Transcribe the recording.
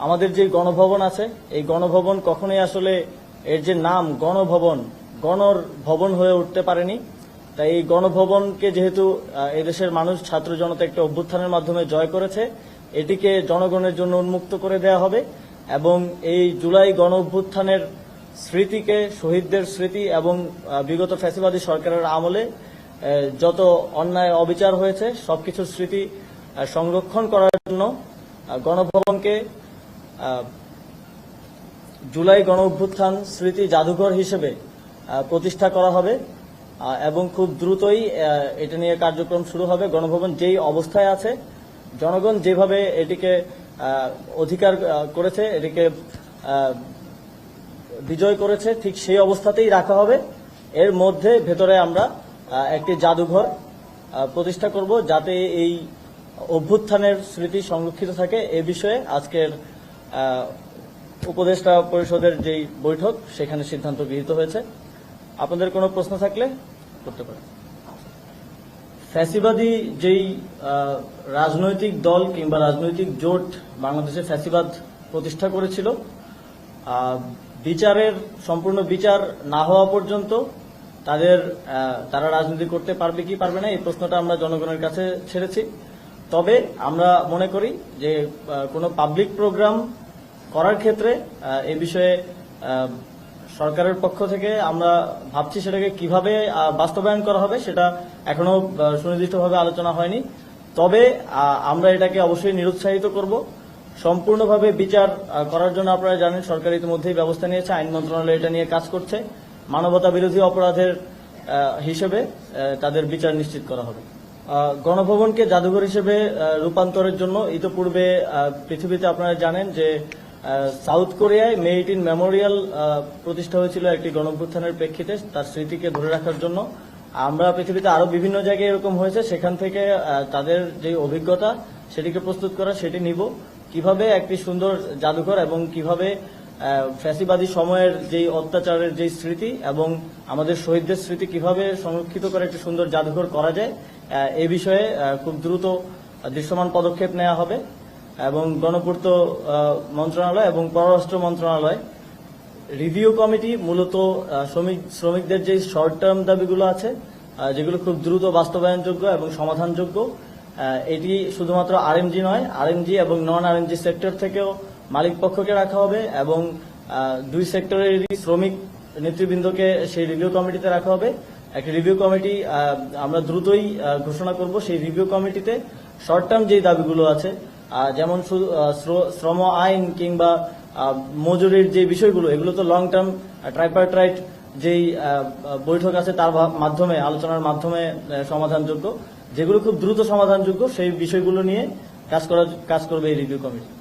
আমাদের যে গণভবন আছে এই গণভবন কখনোই আসলে এর যে নাম গণভবন গণর ভবন হয়ে উঠতে পারেনি। তাই এই গণভবনকে যেহেতু এদেশের মানুষ ছাত্র জনতা একটা অভ্যুত্থানের মাধ্যমে জয় করেছে, এটিকে জনগণের জন্য উন্মুক্ত করে দেওয়া হবে এবং এই জুলাই গণ অভ্যুত্থানের স্মৃতিকে, শহীদদের স্মৃতি এবং বিগত ফ্যাসিবাদী সরকারের আমলে যত অন্যায় অবিচার হয়েছে সবকিছুর স্মৃতি সংরক্ষণ করার জন্য গণভবনকে জুলাই গণ অভ্যুত্থান স্মৃতি জাদুঘর হিসেবে প্রতিষ্ঠা করা হবে এবং খুব দ্রুতই এটা নিয়ে কার্যক্রম শুরু হবে। গণভবন যেই অবস্থায় আছে, জনগণ যেভাবে এটিকে অধিকার করেছে, এটিকে বিজয় করেছে, ঠিক সেই অবস্থাতেই রাখা হবে। এর মধ্যে ভেতরে আমরা একটি জাদুঘর প্রতিষ্ঠা করব যাতে এই অভ্যুত্থানের স্মৃতি সংরক্ষিত থাকে। এ বিষয়ে আজকের উপদেষ্টা পরিষদের যেই বৈঠক সেখানে সিদ্ধান্ত গৃহীত হয়েছে। আপনাদের কোনো প্রশ্ন থাকলে করতে পারেন। ফ্যাসিবাদী যেই রাজনৈতিক দল কিংবা রাজনৈতিক জোট বাংলাদেশে ফ্যাসিবাদ প্রতিষ্ঠা করেছিল, বিচারের সম্পূর্ণ বিচার না হওয়া পর্যন্ত তারা রাজনীতি করতে পারবে কি পারবে না এই প্রশ্নটা আমরা জনগণের কাছে ছেড়েছি। তবে আমরা মনে করি যে কোনো পাবলিক প্রোগ্রাম করার ক্ষেত্রে এই বিষয়ে সরকারের পক্ষ থেকে আমরা ভাবছি সেটাকে কিভাবে বাস্তবায়ন করা হবে সেটা এখনো সুনির্দিষ্টভাবে আলোচনা হয়নি। তবে আমরা এটাকে অবশ্যই নিরুৎসাহিত করব। সম্পূর্ণভাবে বিচার করার জন্য আপনারা জানেন সরকার ইতিমধ্যেই ব্যবস্থা নিয়েছে, আইন মন্ত্রণালয় এটা নিয়ে কাজ করছে। মানবতা বিরোধী অপরাধের হিসেবে তাদের বিচার নিশ্চিত করা হবে। গণভবনকে জাদুঘর হিসেবে রূপান্তরের জন্য ইতিপূর্বে পৃথিবীতে আপনারা জানেন যে সাউথ কোরিয়ায় মে 18 মেমোরিয়াল প্রতিষ্ঠা হয়েছিল একটি গণঅভ্যুত্থানের প্রেক্ষিতে, তার স্মৃতিকে ধরে রাখার জন্য। আমরা পৃথিবীতে আরো বিভিন্ন জায়গায় এরকম হয়েছে, সেখান থেকে তাদের যে অভিজ্ঞতা সেটিকে প্রস্তুত করা, সেটি নিব। কিভাবে একটি সুন্দর জাদুঘর এবং কিভাবে ফ্যাসিবাদী সময়ের যেই অত্যাচারের যেই স্মৃতি এবং আমাদের শহীদদের স্মৃতি কিভাবে সংরক্ষিত করে একটি সুন্দর জাদুঘর করা যায় এই বিষয়ে খুব দ্রুত দৃশ্যমান পদক্ষেপ নেওয়া হবে এবং গণপূর্ত মন্ত্রণালয় এবং পররাষ্ট্র মন্ত্রণালয় রিভিউ কমিটি মূলত শ্রমিকদের যে শর্ট টার্ম দাবিগুলো আছে যেগুলো খুব দ্রুত বাস্তবায়নযোগ্য এবং সমাধানযোগ্য, এটি শুধুমাত্র আরএমজি নয়, আরএমজি এবং নন আরএমজি সেক্টর থেকেও মালিক পক্ষকে রাখা হবে এবং দুই সেক্টরেরই শ্রমিক নেতৃবৃন্দকে সেই রিভিউ কমিটিতে রাখা হবে। একটি রিভিউ কমিটি আমরা দ্রুতই ঘোষণা করব। সেই রিভিউ কমিটিতে শর্ট টার্ম যে দাবিগুলো আছে, যেমন শ্রম আইন কিংবা মজুরির যে বিষয়গুলো, এগুলো তো লং টার্ম ট্রাইপারট্রাইট যেই বৈঠক আছে তার মাধ্যমে, আলোচনার মাধ্যমে সমাধানযোগ্য। যেগুলো খুব দ্রুত সমাধানযোগ্য সেই বিষয়গুলো নিয়ে কাজ করবে এই রিভিউ কমিটি।